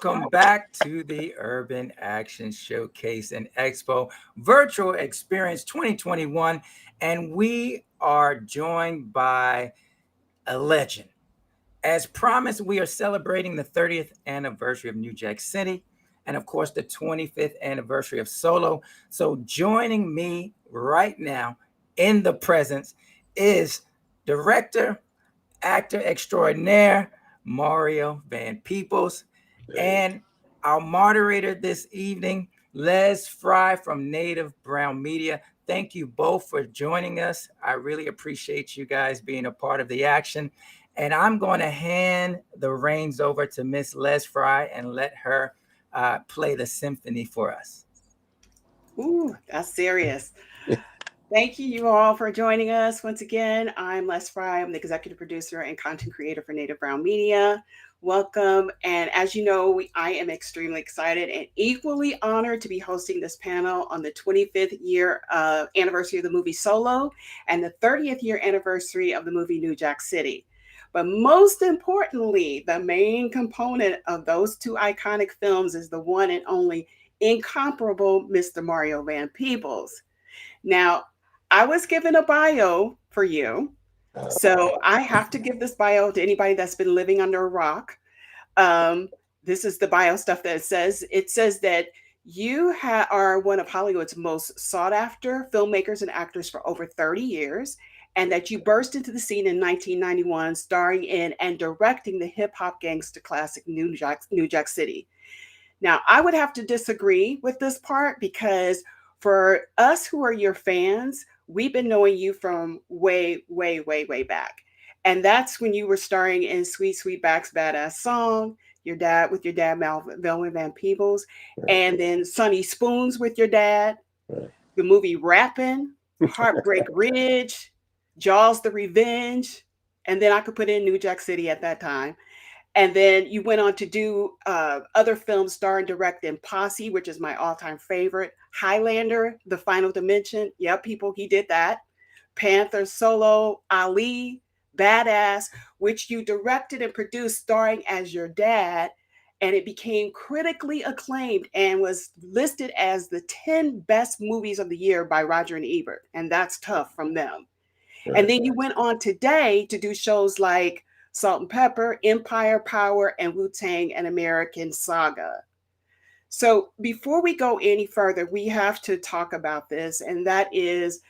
welcome back to the Urban Action Showcase and Expo Virtual Experience 2021. And we are joined by a legend. As promised, we are celebrating the 30th anniversary of New Jack City and, of course, the 25th anniversary of Solo. So, joining me right now in the presence is director, actor extraordinaire, Mario Van Peebles, and our moderator this evening, Les Frye from Native Brown Media. Thank you both for joining us. I really appreciate you guys being a part of the action. And I'm going to hand the reins over to Miss Les Frye and let her play the symphony for us. Ooh, that's serious. Thank you all for joining us once again. I'm Les Frye. I'm the executive producer and content creator for Native Brown Media. Welcome. And as you know, I am extremely excited and equally honored to be hosting this panel on the 25th year anniversary of the movie Solo and the 30th year anniversary of the movie New Jack City. But most importantly, the main component of those two iconic films is the one and only incomparable Mr. Mario Van Peebles. Now, I was given a bio for you, so I have to give this bio to anybody that's been living under a rock. Um, this is the bio stuff that it says. It says that you are one of Hollywood's most sought after filmmakers and actors for over 30 years, and that you burst into the scene in 1991, starring in and directing the hip hop gangster classic New Jack City. Now, I would have to disagree with this part because for us who are your fans, we've been knowing you from way, way, way, way back. And that's when you were starring in Sweet Sweetback's Badass Song, with your dad, Melvin Van Peebles, and then Sunny Spoons with your dad, the movie Rappin', Heartbreak Ridge, Jaws the Revenge, and then I could put in New Jack City at that time. And then you went on to do other films, star and direct in Posse, which is my all-time favorite. Highlander, The Final Dimension. Yep, people, he did that. Panther, Solo, Ali, Badass, which you directed and produced starring as your dad. And it became critically acclaimed and was listed as the 10 best movies of the year by Roger and Ebert. And that's tough from them. And then you went on today to do shows like Salt and Pepper, Empire, Power, and Wu-Tang, an American Saga. So before we go any further, we have to talk about this, and that is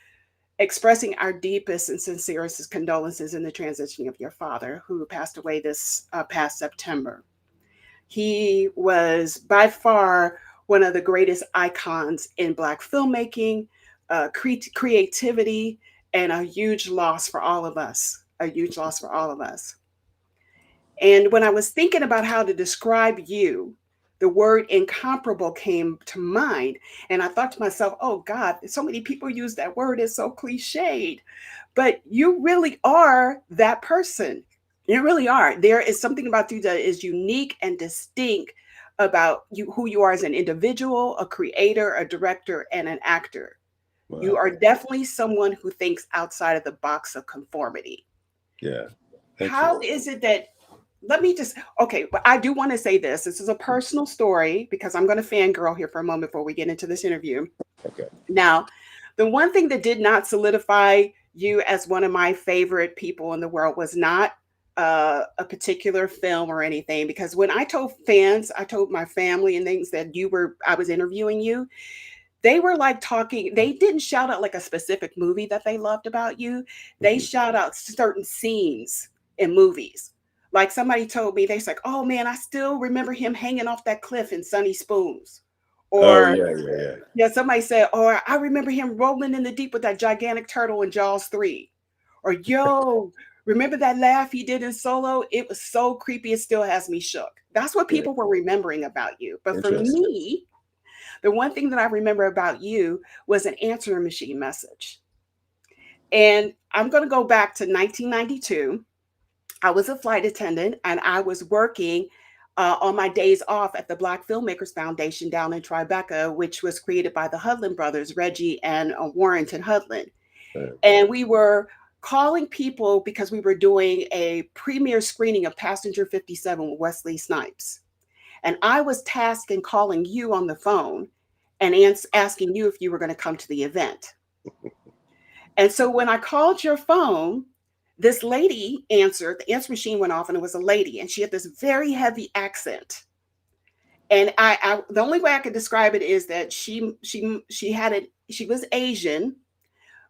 expressing our deepest and sincerest condolences in the transition of your father, who passed away this past September. He was by far one of the greatest icons in Black filmmaking, creativity, and a huge loss for all of us. A huge loss for all of us. And when I was thinking about how to describe you, the word incomparable came to mind. And I thought to myself, oh God, so many people use that word. It's so cliched. But you really are that person. You really are. There is something about you that is unique and distinct about you, who you are as an individual, a creator, a director, and an actor. Wow. You are definitely someone who thinks outside of the box of conformity. Yeah. How is it that but I do want to say this. This is a personal story because I'm going to fangirl here for a moment before we get into this interview. Okay. Now, the one thing that did not solidify you as one of my favorite people in the world was not a particular film or anything, because when I told fans, I told my family and things that I was interviewing you, they were like talking, they didn't shout out like a specific movie that they loved about you. They shout out certain scenes in movies. Like somebody told me, they're like, oh man, I still remember him hanging off that cliff in Sunny Spoons. Or somebody said, or I remember him rolling in the deep with that gigantic turtle in Jaws 3. Or yo, remember that laugh he did in Solo? It was so creepy, it still has me shook. That's what people were remembering about you. But for me, the one thing that I remember about you was an answering machine message. And I'm going to go back to 1992. I was a flight attendant and I was working on my days off at the Black Filmmakers Foundation down in Tribeca, which was created by the Hudlin brothers, Reggie and Warrington Hudlin. Right. And we were calling people because we were doing a premiere screening of Passenger 57 with Wesley Snipes. And I was tasked in calling you on the phone and asking you if you were going to come to the event. And so when I called your phone, this lady answered, the answer machine went off and it was a lady and she had this very heavy accent. And the only way I could describe it is that she had it, she was Asian,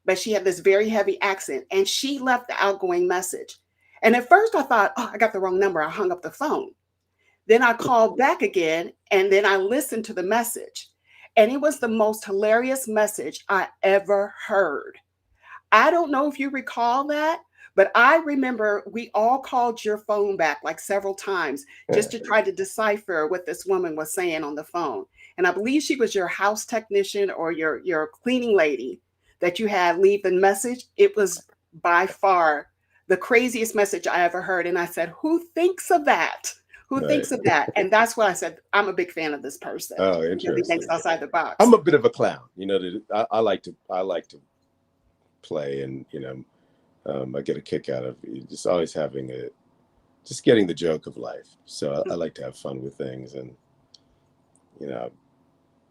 but she had this very heavy accent and she left the outgoing message. And at first I thought, oh, I got the wrong number. I hung up the phone. Then I called back again and then I listened to the message. And it was the most hilarious message I ever heard. I don't know if you recall that, but I remember we all called your phone back like several times just to try to decipher what this woman was saying on the phone. And I believe she was your house technician or your cleaning lady that you had leave the message. It was by far the craziest message I ever heard. And I said, who thinks of that? Who Right. thinks of that? And that's why I said, I'm a big fan of this person. Oh, Because he thinks interesting. outside the box. I'm a bit of a clown, you know. I like to play, and I get a kick out of just always just getting the joke of life. So I like to have fun with things, and you know,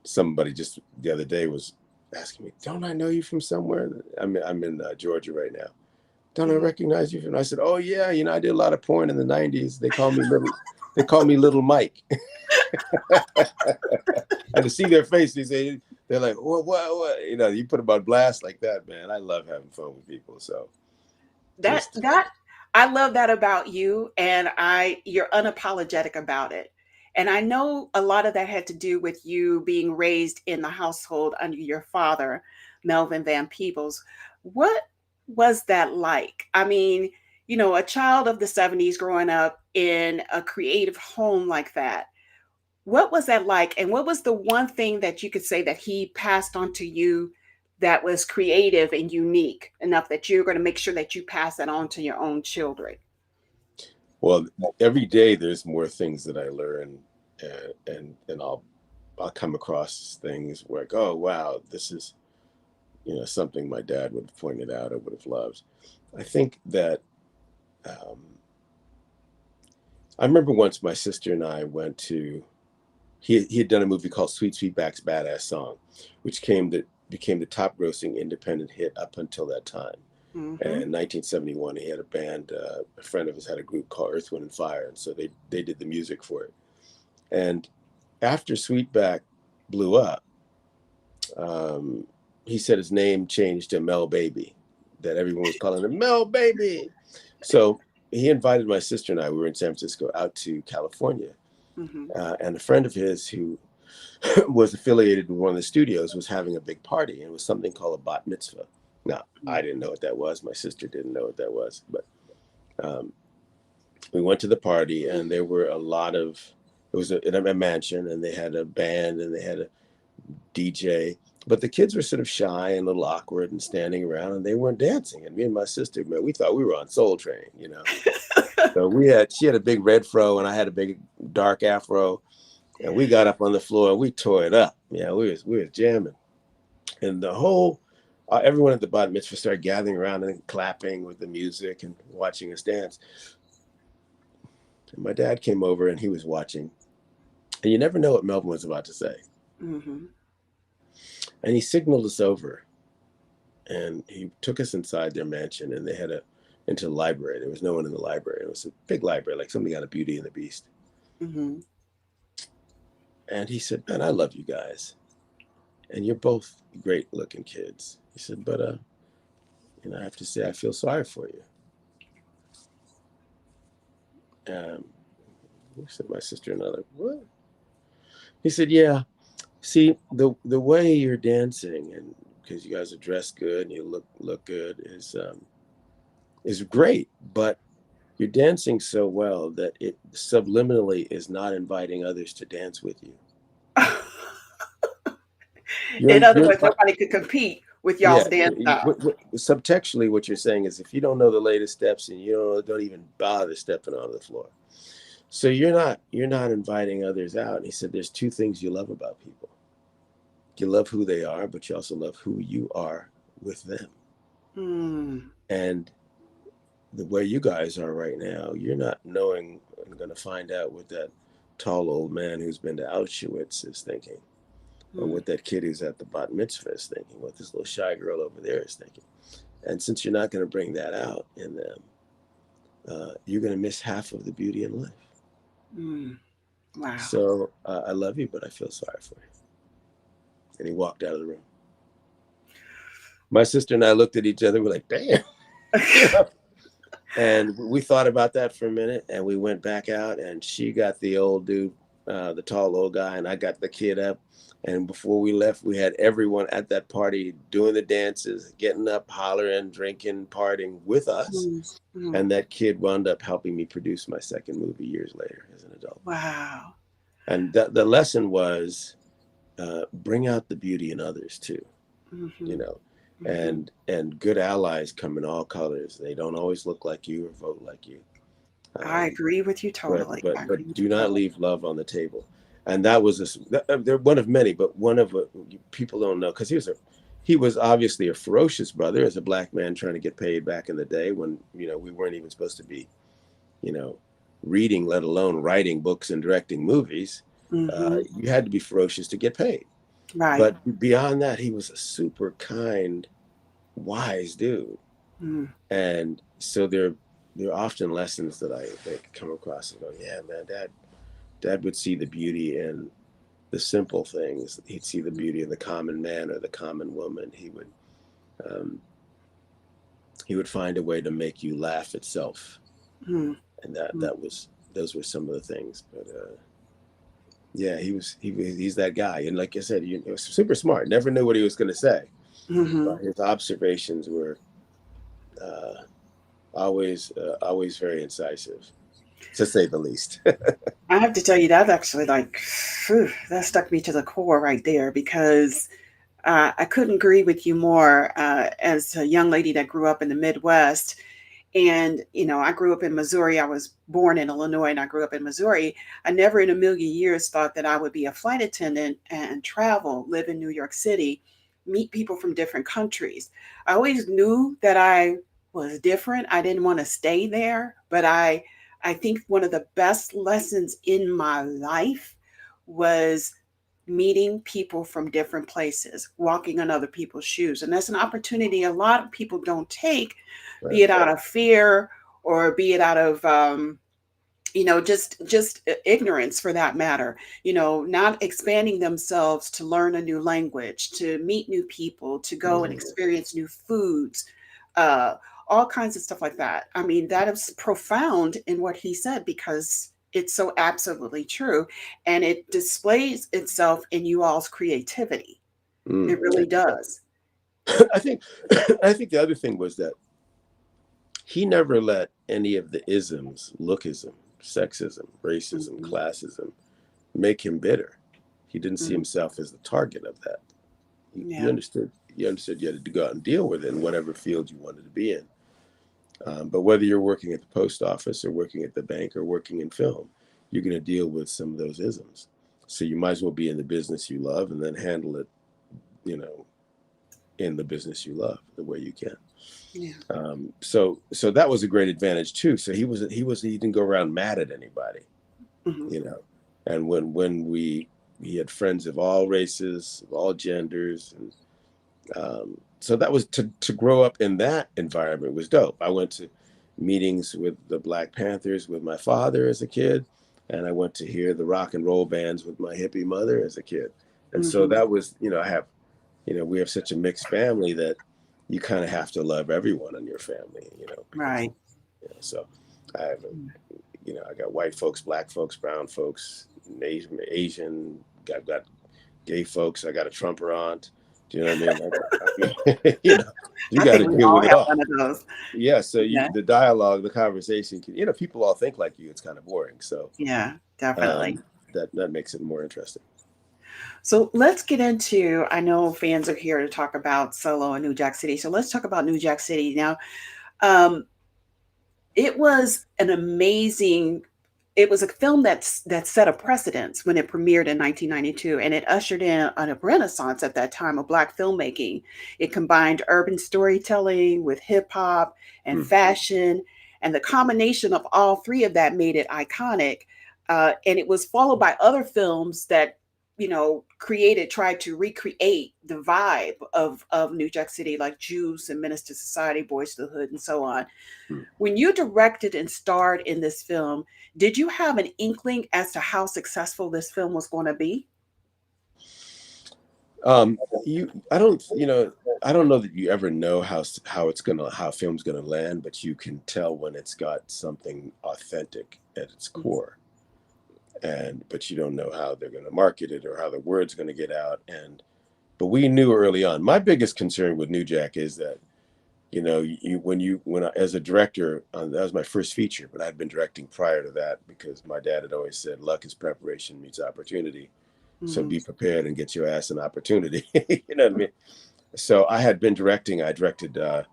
somebody just the other day was asking me, "Don't I know you from somewhere?" I'm in Georgia right now. Don't I recognize you from? I said, "Oh yeah, I did a lot of porn in the '90s. They call me Little Mike." And to see their face, they're like, what? You put them on blast like that, man. I love having fun with people. So just That I love that about you, and you're unapologetic about it. And I know a lot of that had to do with you being raised in the household under your father, Melvin Van Peebles. What was that like? I mean, a child of the 70s growing up in a creative home like that. What was that like? And what was the one thing that you could say that he passed on to you that was creative and unique enough that you're going to make sure that you pass that on to your own children? well, every day there's more things that I learn, and I'll come across things where like, oh wow, this is something my dad would have pointed out or would have loved. I think that um, I remember once my sister and I went to. He had done a movie called Sweet Sweetback's Badass Song, which became the top grossing independent hit up until that time. And Mm-hmm. in 1971, he had a band. A friend of his had a group called Earth, Wind, and Fire, and so they did the music for it. And after Sweetback blew up, um, he said his name changed to Mel Baby, that everyone was calling him Mel Baby. So he invited my sister and I. We were in San Francisco, out to California, Mm-hmm. and a friend of his who was affiliated with one of the studios was having a big party, and it was something called a bat mitzvah. Now, I didn't know what that was. My sister didn't know what that was, but um, we went to the party, and there were a lot of. It was in a mansion, and they had a band, and they had a DJ. But the kids were sort of shy and a little awkward and standing around, and they weren't dancing. And me and my sister, man, we thought we were on Soul Train. So she had a big red fro, and I had a big dark afro, and we got up on the floor and we tore it up. Yeah, we was jamming, and the whole everyone at the bat mitzvah started gathering around and clapping with the music and watching us dance. And my dad came over and he was watching, and you never know what Melvin was about to say. Mm-hmm. And he signaled us over, and he took us inside their mansion, and they had into the library. There was no one in the library. It was a big library, like something out of Beauty and the Beast. Mm-hmm. And he said, "Man, I love you guys, and you're both great looking kids." He said, "But I have to say, I feel sorry for you." He said, my sister and I like, what? He said, "Yeah, see, the way you're dancing, and because you guys are dressed good and you look good, is great, but you're dancing so well that it subliminally is not inviting others to dance with you. In other You're words, nobody could compete with Yeah, y'all's dance style. subtextually, what you're saying is if you don't know the latest steps and you don't even bother stepping on the floor, so you're not inviting others out." And he said, "There's two things you love about people. You love who they are, but you also love who you are with them. Hmm. And the way you guys are right now, you're not knowing and going to find out what that tall old man who's been to Auschwitz is thinking, or Mm. what that kid who's at the bat mitzvah is thinking, what this little shy girl over there is thinking. And since you're not going to bring that out in them, you're going to miss half of the beauty in life. Mm. Wow. So I love you, but I feel sorry for you. And he walked out of the room. My sister and I looked at each other. We're like, damn. And we thought about that for a minute, and we went back out, and she got the old dude, the tall old guy, and I got the kid up. And before we left, we had everyone at that party doing the dances, getting up, hollering, drinking, partying with us. Mm. And that kid wound up helping me produce my second movie years later as an adult. Wow. And the lesson was bring out the beauty in others too, Mm-hmm. you know. Mm-hmm. And good allies come in all colors. They don't always look like you or vote like you. I agree with you totally. But do not leave love on the table. And that was they're one of many, but one of people don't know, because he was obviously a ferocious brother as a black man trying to get paid back in the day when we weren't even supposed to be reading, let alone writing books and directing movies. Mm-hmm. You had to be ferocious to get paid. Right. But beyond that, he was a super kind, wise dude. Mm. And so there are often lessons that I come across and go, yeah, man, dad would see the beauty in the simple things. He'd see the beauty in the common man or the common woman. He would find a way to make you laugh itself. Mm. And those were some of the things. But yeah, he's that guy. And like I said, he was super smart. Never knew what he was going to say. Mm-hmm. But his observations were always very incisive, to say the least. I have to tell you, that actually, that stuck me to the core right there, because I couldn't agree with you more. As a young lady that grew up in the Midwest, and I grew up in Missouri. I was born in Illinois, and I grew up in Missouri. I never in a million years thought that I would be a flight attendant and travel, live in New York City, meet people from different countries. I always knew that I was different. I didn't want to stay there, but I think one of the best lessons in my life was meeting people from different places, walking on other people's shoes. And that's an opportunity a lot of people don't take, Right. be it out of fear, or be it out of just ignorance, for that matter. Not expanding themselves to learn a new language, to meet new people, to go and experience new foods, uh all kinds of stuff like that. I mean, that is profound in what he said, because it's so absolutely true, and it displays itself in you all's creativity. It really does. I think the other thing was that he never let any of the isms, lookism, sexism, racism, classism, make him bitter. He didn't see himself as the target of that. He understood you had to go out and deal with it in whatever field you wanted to be in. But whether you're working at the post office or working at the bank or working in film, you're going to deal with some of those isms. So you might as well be in the business you love and then handle it, in the business you love the way you can. Yeah. So that was a great advantage too. So he didn't go around mad at anybody, And when he had friends of all races, of all genders, and so that was to grow up in that environment was dope. I went to meetings with the Black Panthers with my father as a kid, and I went to hear the rock and roll bands with my hippie mother as a kid. And so that was, we have such a mixed family that you kind of have to love everyone in your family, because, Right. So I have, I got white folks, black folks, brown folks, Asian, I've got gay folks. I got a Trumper aunt. Do you know what I mean? You got to deal with it all. One of those. Yeah. So the dialogue, the conversation, people all think like you. It's kind of boring. So yeah, definitely. That makes it more interesting. So let's get into, I know fans are here to talk about Solo and New Jack City. So let's talk about New Jack City. Now, it was it was a film that set a precedence when it premiered in 1992, and it ushered in a renaissance at that time of Black filmmaking. It combined urban storytelling with hip hop and fashion, and the combination of all three of that made it iconic. and it was followed by other films that tried to recreate the vibe of New Jack City, like Juice and Menace to Society, Boys to the Hood, and so on. Hmm. When you directed and starred in this film, did you have an inkling as to how successful this film was going to be? I don't know that you ever know how film's gonna land, but you can tell when it's got something authentic at its core, but you don't know how they're gonna market it or how the word's gonna get out. But we knew early on. My biggest concern with New Jack is that, as a director, that was my first feature, but I'd been directing prior to that because my dad had always said, luck is preparation meets opportunity. So Mm-hmm. be prepared and get your ass an opportunity. You know what I mean? So I had been directing. I directed a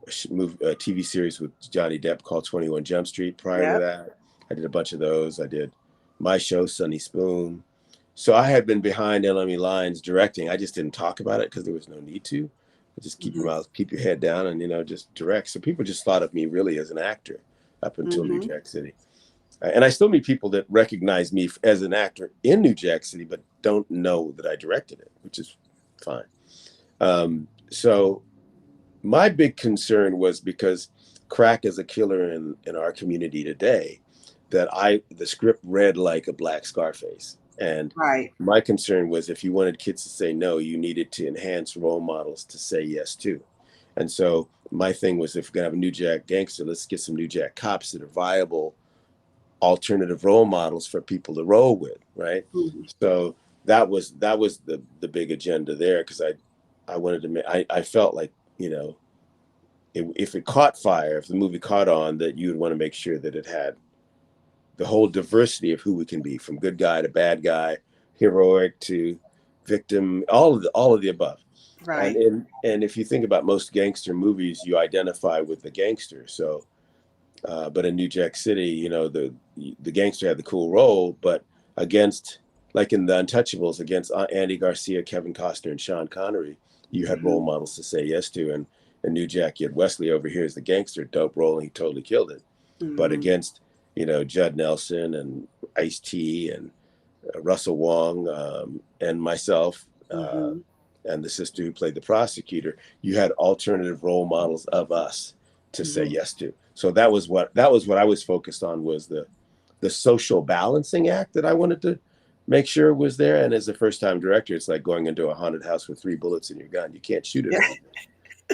TV series with Johnny Depp called 21 Jump Street. Prior to Yep. that, I did a bunch of those. I did my show, Sunny Spoon. So I had been behind enemy lines directing. I just didn't talk about it because there was no need to. Just keep your Mm-hmm. mouth, keep your head down, and just direct. So people just thought of me really as an actor up until New Mm-hmm. Jack City. And I still meet people that recognize me as an actor in New Jack City, but don't know that I directed it, which is fine. So my big concern was because crack is a killer in our community today, that the script read like a black Scarface. And Right. my concern was if you wanted kids to say no, you needed to enhance role models to say yes to. And so my thing was, if we're going to have a New Jack gangster, let's get some New Jack cops that are viable alternative role models for people to roll with, right? Mm-hmm. So that was the big agenda there, because I wanted to make, I felt like, if it caught fire, if the movie caught on, that you would want to make sure that it had the whole diversity of who we can be, from good guy to bad guy, heroic to victim, all of the above. And Right. and if you think about most gangster movies, you identify with the gangster. So but in New Jack City, the gangster had the cool role, but against, like in The Untouchables, against Andy Garcia, Kevin Costner, and Sean Connery, you had Mm-hmm. role models to say yes to. And in New Jack, you had Wesley over here as the gangster, dope role, and he totally killed it. But Mm-hmm. against, Judd Nelson and Ice-T and Russell Wong, and myself, Mm-hmm. and the sister who played the prosecutor, you had alternative role models of us to say Mm-hmm. yes to. So that was what I was focused on, was the social balancing act that I wanted to make sure was there. And as a first time director, it's like going into a haunted house with 3 bullets in your gun. You can't shoot at Yeah. everything.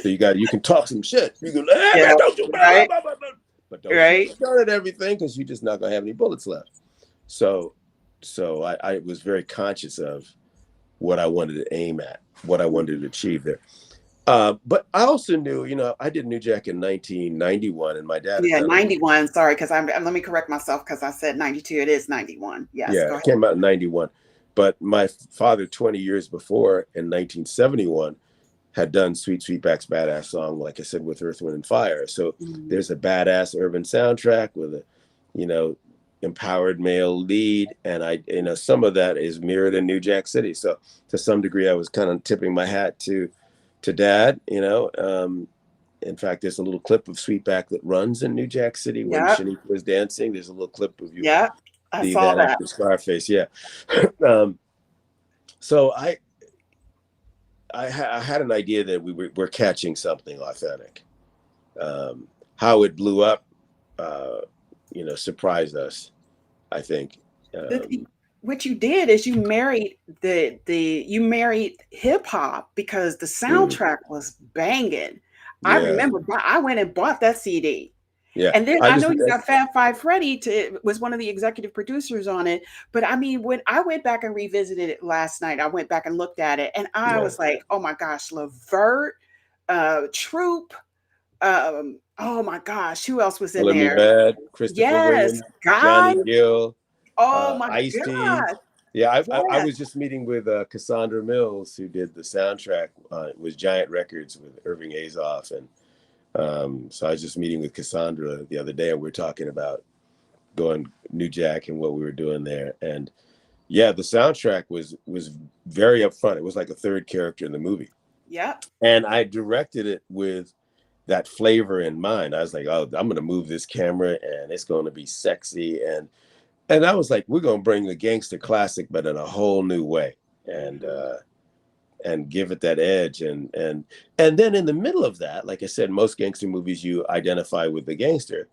So you can talk some shit. You can, Yeah. don't do, blah, blah, Right. blah, blah, blah, but don't shoot Right. your gun at everything, because you're just not gonna have any bullets left. So I was very conscious of what I wanted to aim at, what I wanted to achieve there. But I also knew, I did New Jack in 1991, and my dad had Yeah, done a movie. 91. Sorry, because let me correct myself because I said 92. It is 91. Yes, Yeah, go it ahead. came out in 91. But my father, 20 years before, in 1971, had done Sweet Sweetback's Badass Song, like I said, with Earth, Wind, and Fire. So Mhm. there's a badass urban soundtrack with a, you know, empowered male lead. And some of that is mirrored in New Jack City. So to some degree, I was kind of tipping my hat to Dad. In fact, there's a little clip of Sweetback that runs in New Jack City when Yep. Shanique was dancing. There's a little clip of you Yep. I see saw that that. after Scarface. Yeah. um, so I had an idea that we're catching something authentic. How it blew up, surprised us, I think. The, Um, what you did is you married you married hip hop because the mm, soundtrack was banging. I yeah, remember I went and bought that CD. yeah. And then I I just know you got Fab Five Freddy was one of the executive producers on it. But I mean, when I went back and revisited it last night, I went back and looked at it, and I yeah. was like, oh my gosh, Levert, Troop, oh my gosh, who else was in Color Me there? Bad, Christopher Yes, Williams, Guy. Johnny Gill, Oh my Ice-T. gosh. Yeah, I Yes. was just meeting with Cassandra Mills, who did the soundtrack. It was Giant Records with Irving Azoff, and so I was just meeting with Cassandra the other day, and we are talking about going New Jack and what we were doing there. And yeah, the soundtrack was very upfront. It was like a third character in the movie, Yep. and I directed it with that flavor in mind. I was like, oh, I'm going to move this camera, and it's going to be sexy, and And I was like, we're gonna bring the gangster classic, but in a whole new way, and give it that edge, and then in the middle of that, like I said, most gangster movies you identify with the gangster.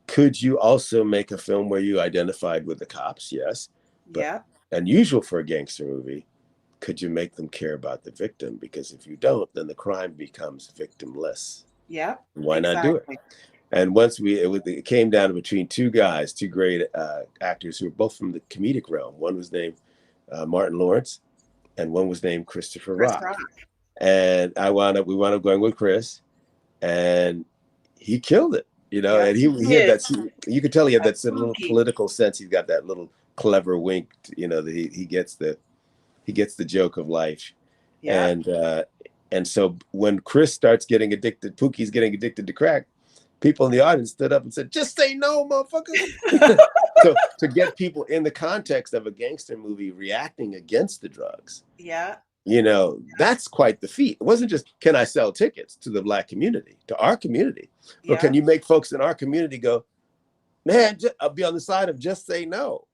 Could you also make a film where you identified with the cops? Yes, but Yeah. unusual for a gangster movie. Could you make them care about the victim? Because if you don't, then the crime becomes victimless. Yep. Why not do it? Exactly. And once it came down to between two guys, two great actors who were both from the comedic realm. One was named Martin Lawrence, and one was named Christopher Chris Rock. Rock. And we wound up going with Chris, and he killed it. Yep. And he had Did. that. You could tell he had A that little spooky. political sense. He's got that little clever wink. That he gets the joke of life, Yep. and so when Chris starts getting addicted, Pookie's getting addicted to crack. People in the audience stood up and said, "Just say no, motherfucker." So to get people in the context of a gangster movie reacting against the drugs, Yeah. that's quite the feat. It wasn't just, can I sell tickets to the Black community, to our community, but Yeah. can you make folks in our community go, man, I'll be on the side of just say no.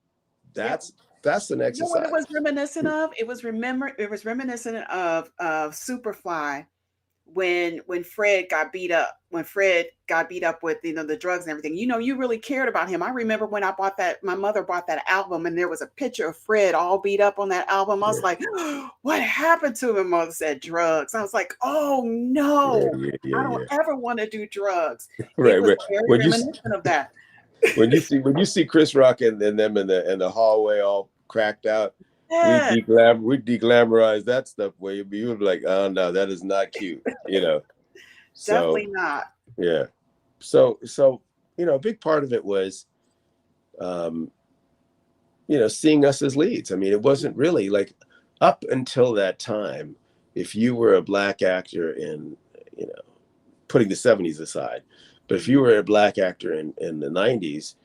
Yeah. That's an You know what it exercise. was reminiscent of? It was reminiscent of Superfly when Fred got beat up. When Fred got beat up with the drugs and everything. You really cared about him. I remember when my mother bought that album and there was a picture of Fred all beat up on that album. I was Yeah, like, what happened to him? Mother said drugs. I was like, oh yeah, no, yeah, I yeah, don't yeah. ever want to do drugs. It Right, was right. very When you reminiscent of that. when you see Chris Rock and them in the hallway all cracked out, Yeah, we deglamorize that stuff where you would be like, oh no, that is not cute. So definitely not. yeah. So a big part of it was um, seeing us as leads. I mean, it wasn't really like up until that time, if you were a Black actor in, you know, putting the 70s aside, but if you Mhm, were a Black actor in the 90s,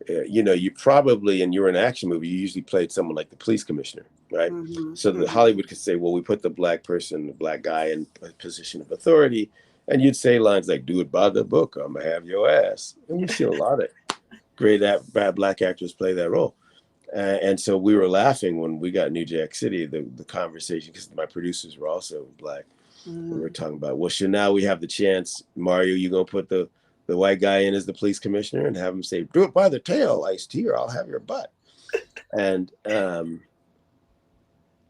you probably, and you were an action movie, you usually played someone like the police commissioner, right? mhm, So the mhm. Hollywood could say, well, we put the Black person, the Black guy in a position of authority. And you'd say lines like, do it by the book, I'm going to have your ass. And we've seen a lot of great bad Black actors play that role. And so we were laughing when we got New Jack City, the conversation, because my producers were also Black. We were Mhm. talking about, well, so now we have the chance, Mario, you gonna put the white guy in as the police commissioner and have him say, do it by the tail, Ice-T, or I'll have your butt. And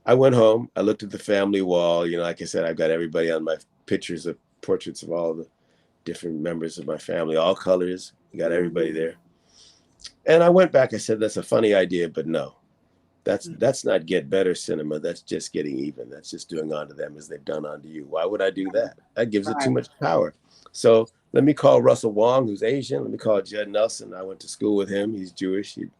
I went home, I looked at the family wall, like I said, I've got everybody on my pictures of portraits of all the different members of my family, all colors, got everybody Mhm. there. And I went back, I said, that's a funny idea, but no, Mhm. that's not get better cinema. That's just getting even. That's just doing unto them as they've done unto you. Why would I do that? That gives it too Right. much power. So let me call Russell Wong, who's Asian. Let me call Judd Nelson. I went to school with him. He's Jewish. He'd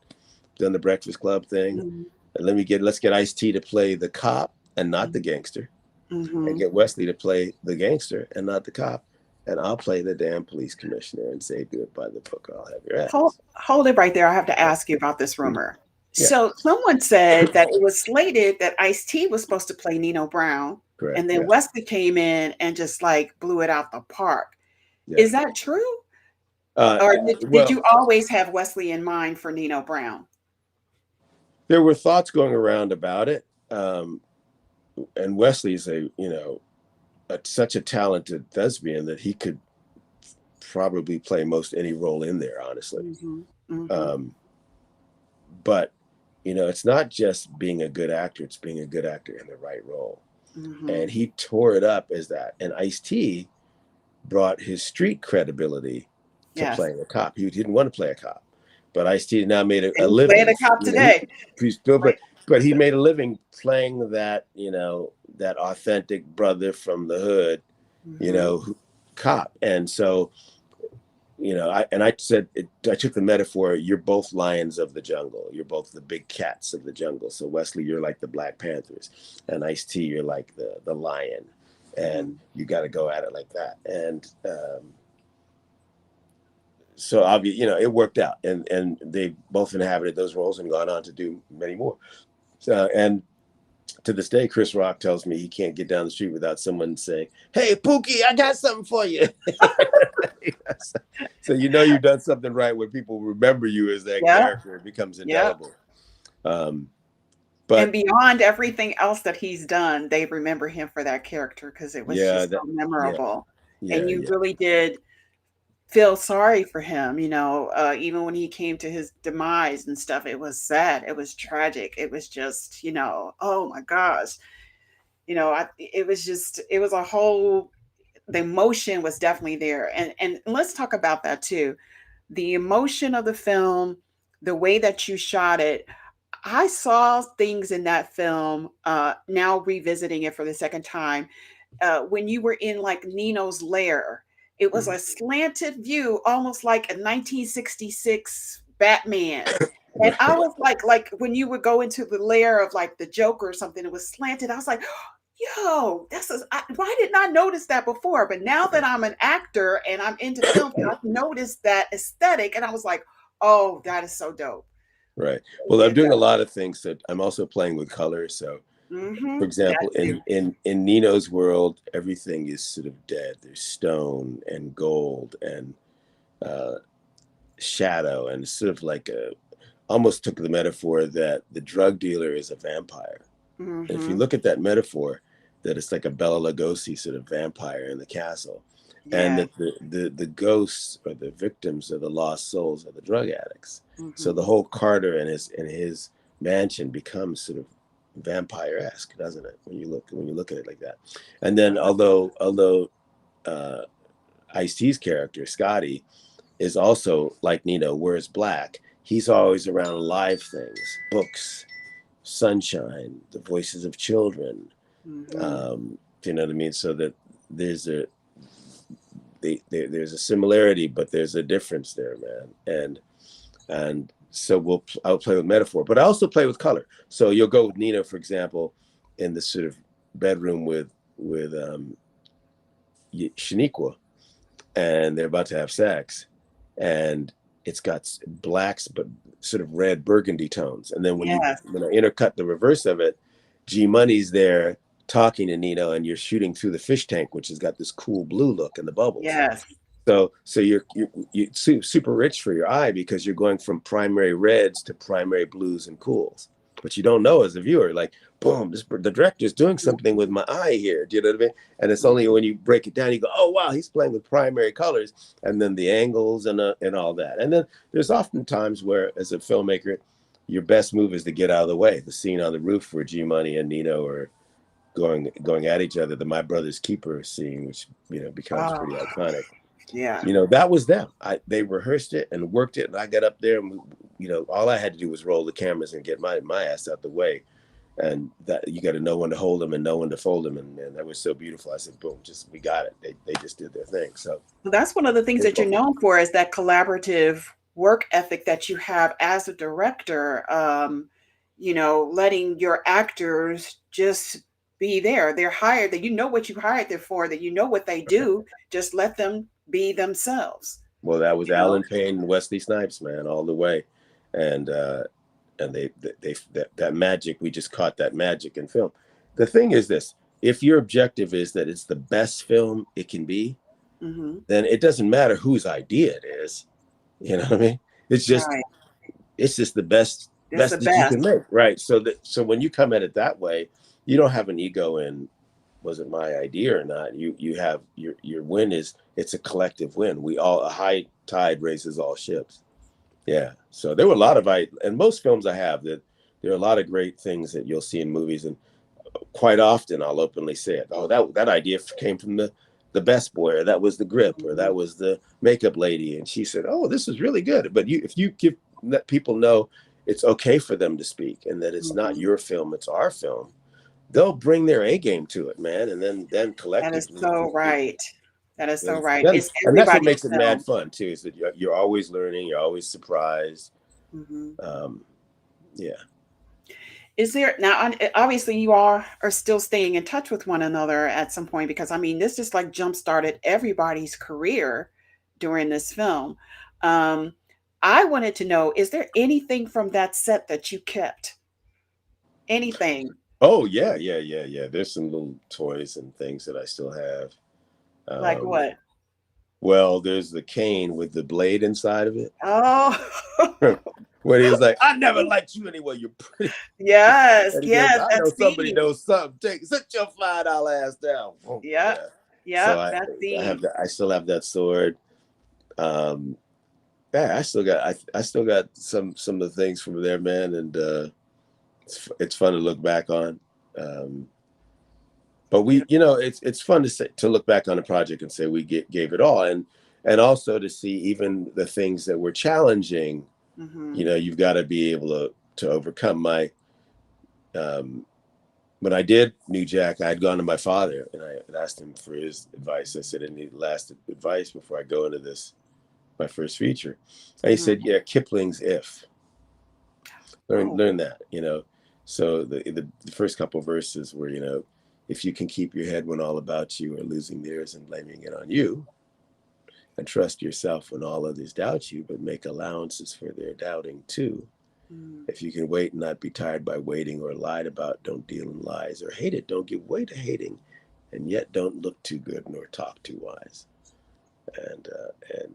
done the Breakfast Club thing. Mhm. And let's get Ice-T to play the cop and not the gangster, and Mhm. get Wesley to play the gangster and not the cop. And I'll play the damn police commissioner and say, do it by the book, or I'll have your Hold ass. hold it right there. I have to ask you about this rumor. Yeah, So someone said that it was slated that Ice-T was supposed to play Nino Brown, correct. and then Yeah, Wesley came in and just like blew it out the park. yeah. Is that true? Uh, Or did well, you always have Wesley in mind for Nino Brown? there were thoughts going around about it. And Wesley's such a talented thespian that he could probably play most any role in there, honestly. Mhm. Mhm. Um, but it's not just being a good actor; it's being a good actor in the right role. And Mhm. he tore it up as that. And Ice-T brought his street credibility to Yes. playing a cop. He didn't want to play a cop, but Ice-T now made a And he's playing living. a cop today. He's still, Right. but he made a living playing that that authentic brother from the hood, Mhm. cop. And so I said I took the metaphor. You're both lions of the jungle. You're both the big cats of the jungle. So Wesley, you're like the Black Panthers, and Ice-T, you're like the lion, and Mhm. you got to go at it like that. And so obviously, it worked out, and they both inhabited those roles and gone on to do many more. So, and To this day, Chris Rock tells me he can't get down the street without someone saying, "Hey, Pookie, I got something for you." So you've done something right when people remember you as that Yeah. character. It becomes Yeah. indelible. Um, And but beyond everything else that he's done, they remember him for that character because it was yeah, just so yeah, memorable. And yeah, you yeah, really did feel sorry for him, even when he came to his demise and stuff. It was sad. It was tragic. It was just, oh my gosh. It was a whole, the emotion was definitely there. And let's talk about that too. The emotion of the film, the way that you shot it. I saw things in that film, now revisiting it for the second time, when you were in like Nino's lair. It was a slanted view, almost like a 1966 Batman. And I right, was like when you would go into the lair of like the Joker or something, it was slanted. I was like, yo, why didn't I notice that before? But now that I'm an actor and I'm into film, I've noticed that aesthetic, and I was like, oh, that is so dope. right. They Well, I'm did doing that. a lot of things that I'm also playing with color. So, Mm-hmm. for That example, too. in Nino's world, everything is sort of dead. There's stone and gold and uh, shadow, and sort of like almost took the metaphor that the drug dealer is a vampire. And if you Mm-hmm. look at that metaphor, that it's like a Bela Lugosi sort of vampire in the castle, and Yeah. that the ghosts or the victims are the lost souls of the drug addicts. So Mm-hmm. the whole Carter and his mansion becomes sort of vampire-esque, doesn't it? When you look at it like that. And then Wow. although uh, Ice-T's character Scotty is also like Nino, wears black. He's always around live things, books, sunshine, the voices of children. Mm-hmm. Do you know what I mean? So that there's a there's a similarity, but there's a difference there, man. And so I'll play with metaphor, but I also play with color. So you'll go with Nina, for example, in the sort of bedroom with Shaniqua, and they're about to have sex, and it's got blacks but sort of red burgundy tones. And then Yes. when I intercut the reverse of it, G Money's there talking to Nino, and you're shooting through the fish tank, which has got this cool blue look in the bubbles. Yes. So you're super rich for your eye because you're going from primary reds to primary blues and cools. But you don't know as a viewer, like, boom, the director's doing something with my eye here. Do you know what I mean? And it's only when you break it down, you go, oh wow, he's playing with primary colors, and then the angles and all that. And then there's often times where, as a filmmaker, your best move is to get out of the way. The scene on the roof where G Money and Nino are going at each other, the My Brother's Keeper scene, which becomes Oh, pretty iconic. yeah. That was them. They rehearsed it and worked it, and I got up there, and all I had to do was roll the cameras and get my ass out the way. And that you got to know when to hold them and know when to fold them, and that was so beautiful. I said, boom, just we got it. They just did their thing. So Well, that's one of the things it's that you're fun. known for is that collaborative work ethic that you have as a director. Letting your actors just be there. They're hired, that you know what you hired them for, that you know what they do. Just let them be themselves. Well, that was You know? Alan Payne and Wesley Snipes, man, all the way, and they that magic, we just caught that magic in film. The thing is this: if your objective is that it's the best film it can be, Mm-hmm. then it doesn't matter whose idea it is. You know what I mean? It's just Right. it's just the best It's the best that you best. can make, right? So when you come at it that way, you don't have an ego in, was it my idea or not. You have your win is, it's a collective win. We all, a high tide raises all ships. Yeah. So there were a lot of and most films I have, that there are a lot of great things that you'll see in movies, and quite often I'll openly say it. Oh, that idea came from the best boy, or that was the grip, or Mhm. that was the makeup lady, and she said, "Oh, this is really good." But if you let people know it's okay for them to speak, and that it's not Mhm. your film, it's our film, they'll bring their A game to it, man, and then That is collectively, so right. That is so right. then, It's and that's what everybody's makes it mad film. fun too. Is that you're always learning, you're always surprised. Mhm. Um, yeah. Is there now? Obviously, you all are still staying in touch with one another at some point, because I mean, this just like jump started everybody's career during this film. Um, I wanted to know: is there anything from that set that you kept? Anything? Oh yeah. There's some little toys and things that I still have. Like Um, what? well, there's the cane with the blade inside of it. Oh, When he was like, "I never liked you anyway. You're pretty." yes, And he goes, yes, "I know that somebody scene. knows something. Sit your $5 ass down." Oh, Yep, yeah. So yep, that I have scene. that. I still have that sword. Um, yeah, I still got some of the things from there, man, and it's fun to look back on. Um, but we, Beautiful. it's fun to look back on a project and say gave it all, and also to see even the things that were challenging. Mm-hmm. You've got to be able to overcome my. Um, when I did New Jack, I had gone to my father and I had asked him for his advice. I said, "I need last advice before I go into this my first feature." And he Mm-hmm. said, "Yeah, Kipling's If." Oh, Learn that, So the first couple of verses were, if you can keep your head when all about you are losing theirs and blaming it on you, and trust yourself when all others doubt you, but make allowances for their doubting too. mm, If you can wait and not be tired by waiting or lied about, don't deal in lies or hate it. Don't give way to hating, and yet don't look too good nor talk too wise. And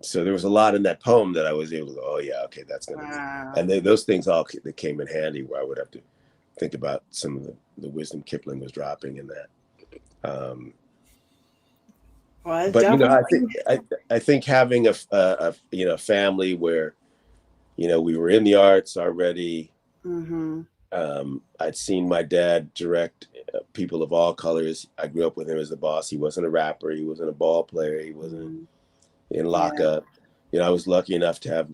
so there was a lot in that poem that I was able to go, oh yeah, okay, that's going to be, wow. and those things all they came in handy where I would have to think about some of the wisdom Kipling was dropping in that. Um, Well, it's but definitely. I think having a family where we were in the arts already. Mm-hmm. I'd seen my dad direct people of all colors. I grew up with him as a boss. He wasn't a rapper. He wasn't a ball player. He wasn't Mm-hmm. in Yeah, lockup. I was lucky enough to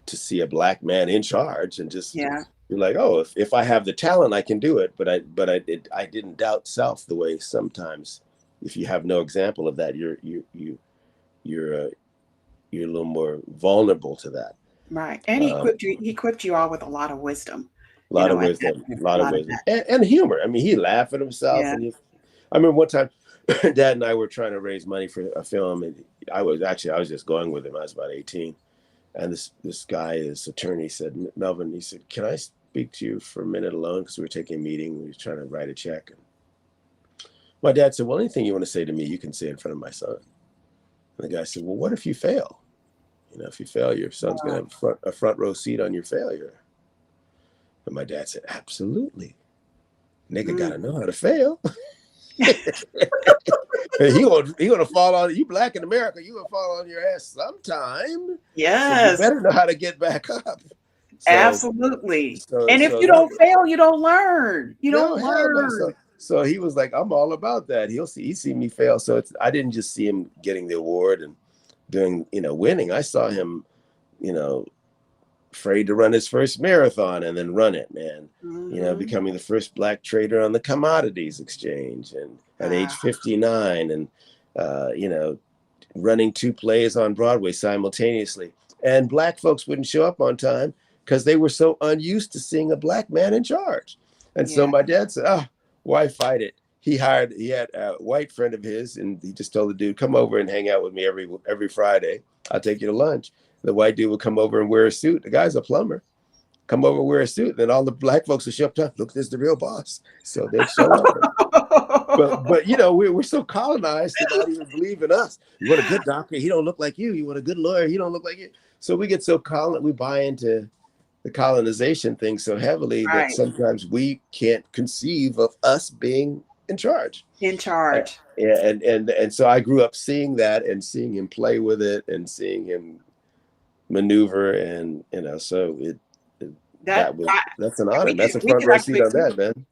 see a black man in charge and just yeah, be like, oh, if I have the talent, I can do it. But I didn't doubt self the way sometimes, if you have no example of that, you're you're a little more vulnerable to that. right. And Um, he equipped you all with a lot of wisdom, a lot of at that wisdom, time, a lot a of lot of wisdom, that. and humor. I mean, he laughed at himself, Yeah. and I remember one time, Dad and I were trying to raise money for a film, and I was just going with him. I was about 18, and this guy, this attorney, said, Melvin, he said, can I speak to you for a minute alone? Because we were taking a meeting, we were trying to write a check. And my dad said, well, anything you want to say to me, you can say in front of my son. And the guy said, well, what if you fail? If you fail, your son's going Wow. to have a front row seat on your failure. And my dad said, absolutely. Nigga got Mm. to know how to fail. he gonna fall on you. Black in America, you gonna fall on your ass sometime. So you Yes, better know how to get back up. So absolutely. so And if so you that don't fail, you don't learn. You no, don't hell no. learn. So he was like, I'm all about that. He see me fail. So I didn't just see him getting the award and doing winning. I saw him you know afraid to run his first marathon and then run it, man. Mm-hmm. Becoming the first black trader on the commodities exchange and at Wow. age 59, and running two plays on Broadway simultaneously. And black folks wouldn't show up on time because they were so unused to seeing a black man in charge. And so Yeah. my dad said, why fight it? He had a white friend of his, and he just told the dude, come over and hang out with me every Friday. I'll take you to lunch. The white dude would come over and wear a suit. The guy's a plumber. Come over, wear a suit. And then all the black folks would show up. Look, this is the real boss. So they'd show up. But we're so colonized to not even believe in us. You want a good doctor? He don't look like you. You want a good lawyer? He don't look like you. So we get so we buy into the colonization thing so heavily that Right. sometimes we can't conceive of us being in charge. In charge. Yeah, and so I grew up seeing that and seeing him play with it and seeing him maneuver, and so That that's an honor. we That's could a we front could row seat actually on that, man.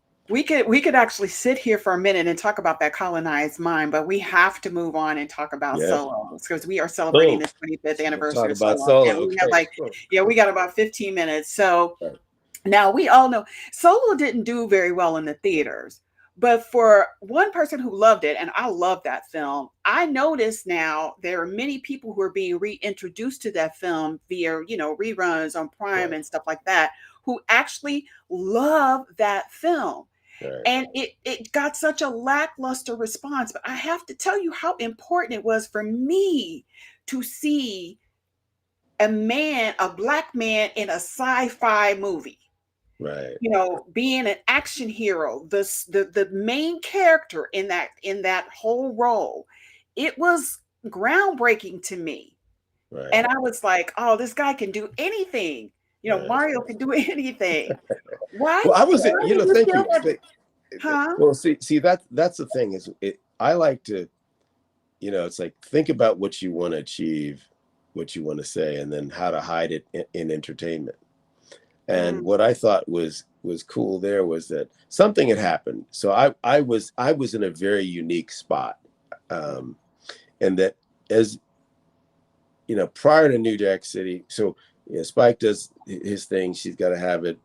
we could actually sit here for a minute and talk about that colonized mind, but we have to move on and talk about Yeah. solos because we are celebrating Boom. the 25th We'll talk anniversary of about solo, solo. and we have Okay. we got about 15 minutes. So Right. now we all know Solo didn't do very well in the theaters, but for one person who loved it, and I love that film, I notice now there are many people who are being reintroduced to that film via, reruns on Prime Right. and stuff like that, who actually love that film. Right. And it got such a lackluster response. But I have to tell you how important it was for me to see a black man in a sci-fi movie. Right. You know, being an action hero, the main character in that whole role, it was groundbreaking to me. Right. And I was like, oh, this guy can do anything. You know, Right. Mario can do anything. Why? Well, I wasn't, Why you did know, you thank feel you. that? Huh? Well, see that's the thing is I like to, you know, it's like think about what you want to achieve, what you want to say, and then how to hide it in entertainment. And Mm, what I thought was cool there was that something had happened. So I was in a very unique spot, um, and that as you know, prior to New Jack City, so you know, Spike does his thing. She's got to have it.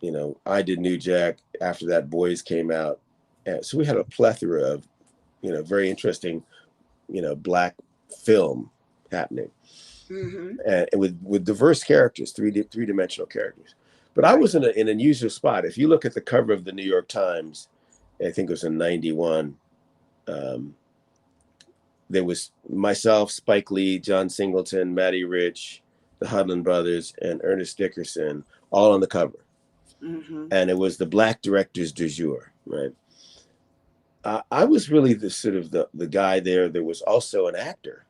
You know, I did New Jack. After that, Boys came out, and so we had a plethora of, you know, very interesting, you know, black film happening, mm-hmm. and with diverse characters, three-dimensional characters. But I Right. was in an unusual spot. If you look at the cover of the New York Times, I think it was in '91. Um, there was myself, Spike Lee, John Singleton, Matty Rich, the Hudlin brothers, and Ernest Dickerson, all on the cover. Mm-hmm. And it was the black directors du jour, right? I was really the sort of the guy there. There was also an actor,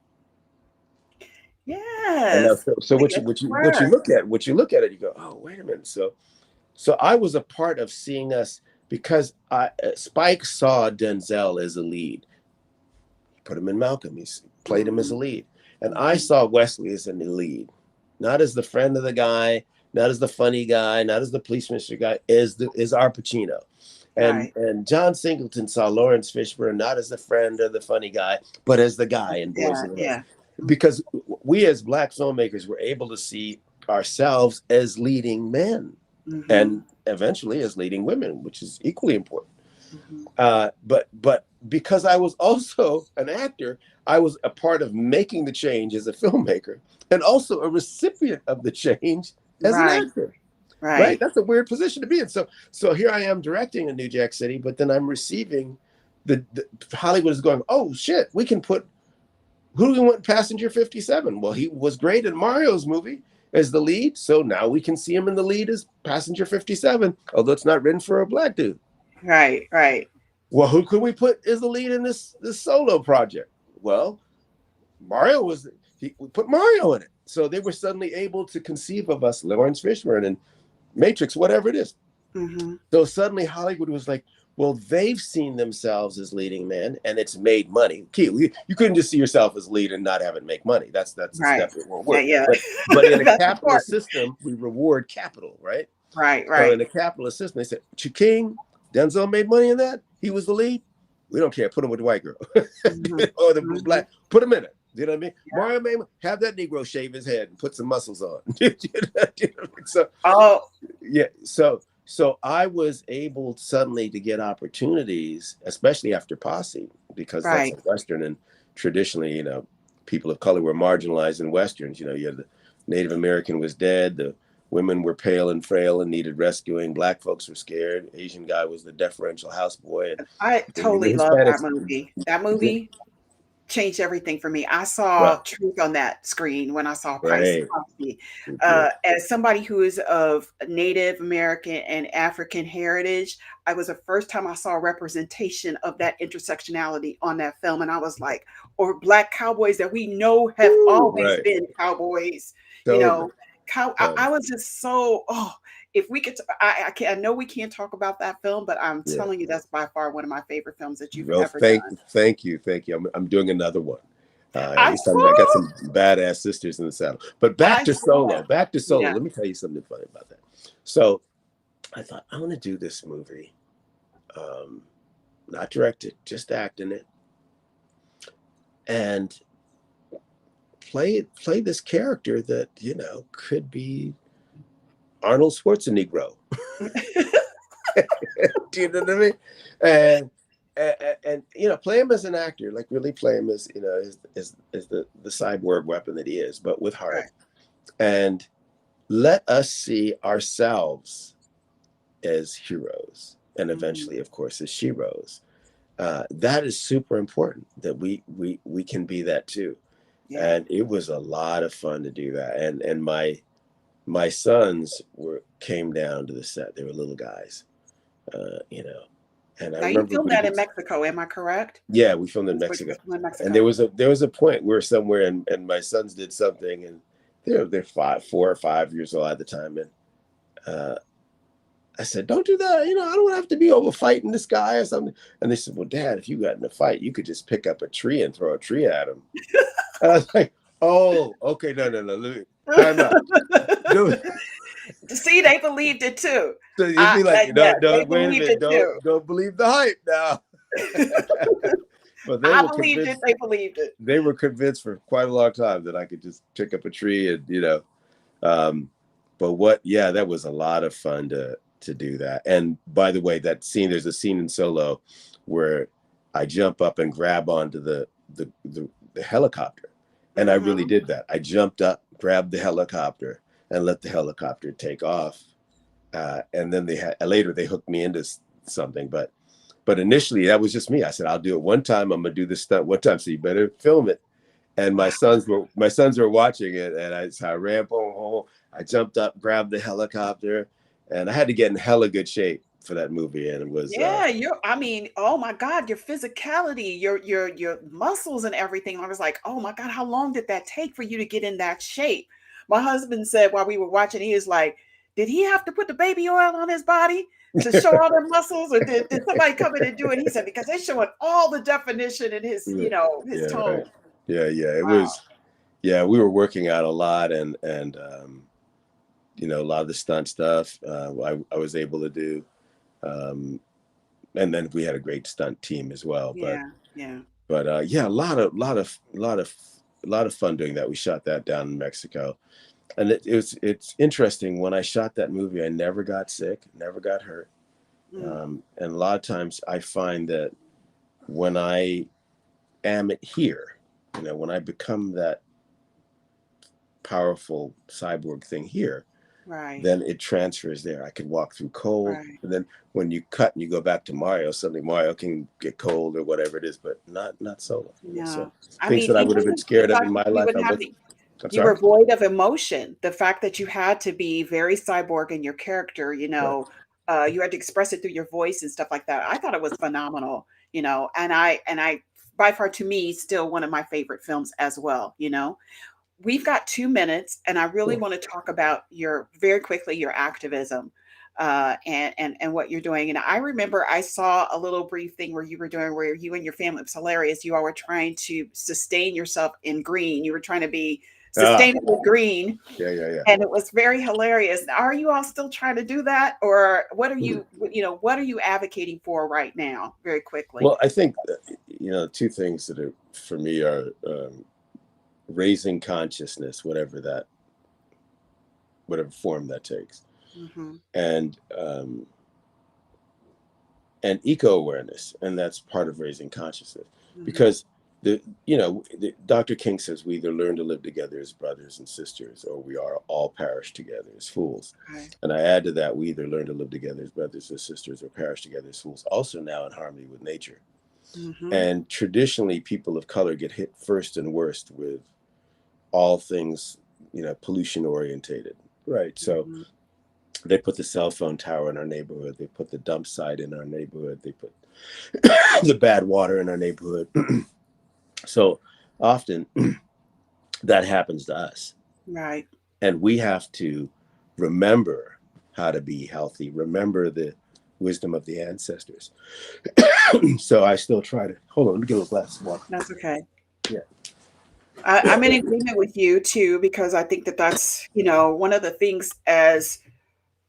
and now Yes. so Like what you express. look at it, you go, oh wait a minute. So I was a part of seeing us because Spike saw Denzel as a lead. He put him in Malcolm. He played him as a Mm-hmm. lead, and I Mm-hmm. saw Wesley as a lead, not as the friend of the guy, not as the funny guy, not as the police minister guy, as our Pacino. Right. And John Singleton saw Lawrence Fishburne not as the friend or the funny guy, but as the guy in Boys Yeah. in the Hood. Yeah. Because we as black filmmakers were able to see ourselves as leading men Mm-hmm. and eventually as leading women, which is equally important. Mm-hmm. But because I was also an actor, I was a part of making the change as a filmmaker and also a recipient of the change as an Right. actor. Right? Right. That's a weird position to be in. So here I am directing a New Jack City, but then I'm receiving the Hollywood is going, oh shit, we can put who do we want Passenger 57? Well, he was great in Mario's movie as the lead, so now we can see him in the lead as Passenger 57, although it's not written for a black dude. Right. Right. Well, who could we put as the lead in this solo project? Well, Mario was we put Mario in it. So they were suddenly able to conceive of us, Lawrence Fishburne and Matrix, whatever it is. Mm-hmm. So suddenly Hollywood was like, well, they've seen themselves as leading men and it's made money. You couldn't just see yourself as lead and not have it make money. That's a Right. step that won't Yeah. work. Yeah. But in a That's capitalist important. system, we reward capital, right? Right. So Right. in a capitalist system, they said, King, Denzel made money in that. He was the lead. We don't care. Put him with the white girl Mm-hmm. or the Mm-hmm. black. Put him in it. You know what I mean? Yeah. Mario made have that Negro shave his head and put some muscles on. So Oh. yeah, so I was able suddenly to get opportunities, especially after Posse, because that's a Right. Western, and traditionally, you know, people of color were marginalized in Westerns. You know, you had the Native American was dead, the women were pale and frail and needed rescuing, black folks were scared, Asian guy was the deferential houseboy, I and the totally love that Hispanics. movie. That movie changed everything for me. I saw Right, truth on that screen when I saw right, Posse. me too. As somebody who is of Native American and African heritage, I was the first time I saw representation of that intersectionality on that film, and I was like, or black cowboys that we know have Woo, always right, been cowboys, you totally, know. I totally, was just so if we could, I know we can't talk about that film, but I'm yeah. telling you, that's by far one of my favorite films that you've Well, ever done. thank you. I'm doing another one. At I least I got saw, some badass sisters in the saddle. But I saw. Back to Solo. Yeah. Let me tell you something funny about that. So I thought I want to do this movie, um, not directed, just act in it, and play this character that you know could be Arnold Schwarzenegger. Do you know what I mean? And, and you know, play him as an actor, like really play him as you know, as the cyborg weapon that he is, but with heart. Right. And let us see ourselves as heroes, and Mhm. eventually, of course, as sheroes. That is super important that we can be that too. Yeah. And it was a lot of fun to do that. And my my sons came down to the set. They were little guys, and I Now you remember filmed that in Mexico, am I correct? yeah, we filmed in That's what Mexico, you filmed in and there Mexico. was a point where somewhere, and my sons did something, and they're 4 or 5 years old at the time, and I said, "Don't do that. I don't want to have to be over fighting this guy or something." And they said, "Well, Dad, if you got in a fight, you could just pick up a tree and throw a tree at him." And I was like, "Oh, okay, no, time out." No, See, they believed it too. so you'd be like, Yes, no, they wait a believed minute, it too. don't believe the hype now. But they I were believed it. convinced. They believed it. They were convinced for quite a long time that I could just pick up a tree and. Um, but yeah, that was a lot of fun to do that. And by the way, there's a scene in Solo where I jump up and grab onto the helicopter, and I really did that. I jumped up, grabbed the helicopter, and let the helicopter take off. And then later they hooked me into something, but initially that was just me. I said, "I'll do it one time. I'm gonna do this stunt one time, so you better film it." And Wow. my sons were watching it, and I ran home. I jumped up, grabbed the helicopter, and I had to get in hella good shape for that movie. And it was Yeah, I mean, oh my God, your physicality, your muscles and everything. I was like, oh my God, how long did that take for you to get in that shape? My husband said while we were watching, he was like, did he have to put the baby oil on his body to show all the muscles, or did somebody come in and do it? He said, because they're showing all the definition in his, yeah, his right, tone. yeah. It Wow. was we were working out a lot, and a lot of the stunt stuff I was able to do, and then we had a great stunt team as well. Yeah, yeah. But yeah, a lot of fun doing that. We shot that down in Mexico. And it's interesting. When I shot that movie, I never got sick, never got hurt. Mm, And a lot of times I find that when I am here, when I become that powerful cyborg thing here, right, then it transfers there. I could walk through cold. right. And then when you cut and you go back to Mario, suddenly Mario can get cold or whatever it is, but not Solo. So No, I things mean, that I and would have been then the scared of fact in my that you life, would have the I'm you sorry. were void of emotion. The fact that you had to be very cyborg in your character, Right. you had to express it through your voice and stuff like that. I thought it was phenomenal, and I by far to me still one of my favorite films as well. We've got 2 minutes, and I really Sure. want to talk about very quickly your activism, and what you're doing. And I remember I saw a little brief thing where you were doing where you and your family, it was hilarious. You all were trying to sustain yourself in green. You were trying to be Ah, sustainably green, yeah. and it was very hilarious. Are you all still trying to do that, or what are you advocating for right now? Very quickly. Well, I think two things that are for me are raising consciousness, whatever form that takes, Hmm. and eco awareness, and that's part of raising consciousness, Hmm. because Dr. King says we either learn to live together as brothers and sisters, or we are all perish together as fools. Okay. And I add to that, we either learn to live together as brothers and sisters, or perish together as fools. Also now in harmony with nature. Hmm. And traditionally, people of color get hit first and worst with all things, pollution orientated. Right. So Hmm. they put the cell phone tower in our neighborhood. They put the dump site in our neighborhood. They put the bad water in our neighborhood. So often that happens to us. Right. And we have to remember how to be healthy, remember the wisdom of the ancestors. So I still try to hold on, let me get a glass of water. That's okay. Yeah. I'm in agreement with you too, because I think that that's one of the things as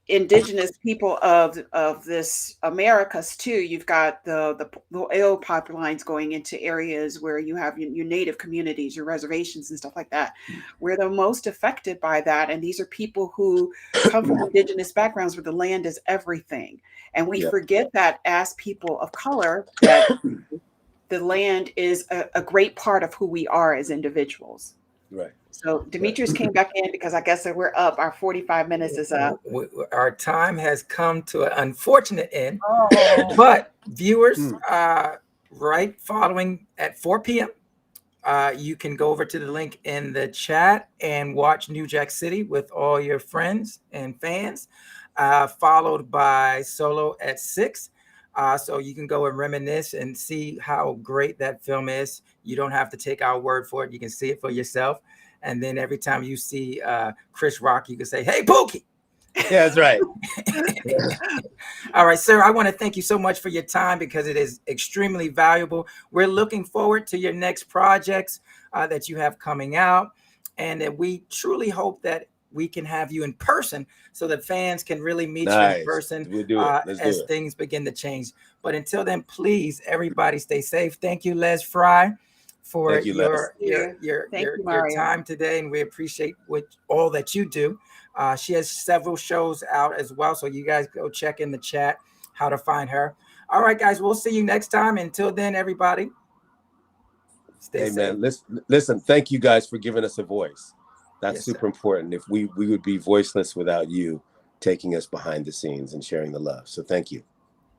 indigenous people of this Americas too. You've got the oil pipelines going into areas where you have your native communities, your reservations and stuff like that. We're the most affected by that, and these are people who come from indigenous backgrounds where the land is everything, and we Yeah. forget that as people of color that the land is a great part of who we are as individuals. Right. So Demetrius came back in because I guess that we're up. Our 45 minutes is up. Our time has come to an unfortunate end, Oh, but viewers, right following at 4 p.m., you can go over to the link in the chat and watch New Jack City with all your friends and fans, followed by Solo at 6. So you can go and reminisce and see how great that film is. You don't have to take our word for it. You can see it for yourself. And then every time you see Chris Rock, you can say, "Hey, Pookie." Yeah, that's right. All right, sir, I want to thank you so much for your time because it is extremely valuable. We're looking forward to your next projects that you have coming out. And that we truly hope that we can have you in person so that fans can really meet you in person We'll do it. Let's as do it. things begin to change. But until then, please, everybody stay safe. Thank you, Les Frye, for Thank you, Les. Thank you, your Mario. time today. And we appreciate all that you do. She has several shows out as well. So you guys go check in the chat how to find her. All right, guys, we'll see you next time. Until then, everybody, stay safe. Man, listen, thank you guys for giving us a voice. That's Yes, super sir. important. If we would be voiceless without you taking us behind the scenes and sharing the love. So thank you.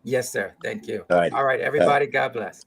Yes, sir. Thank you. All righty. All right, everybody, God bless.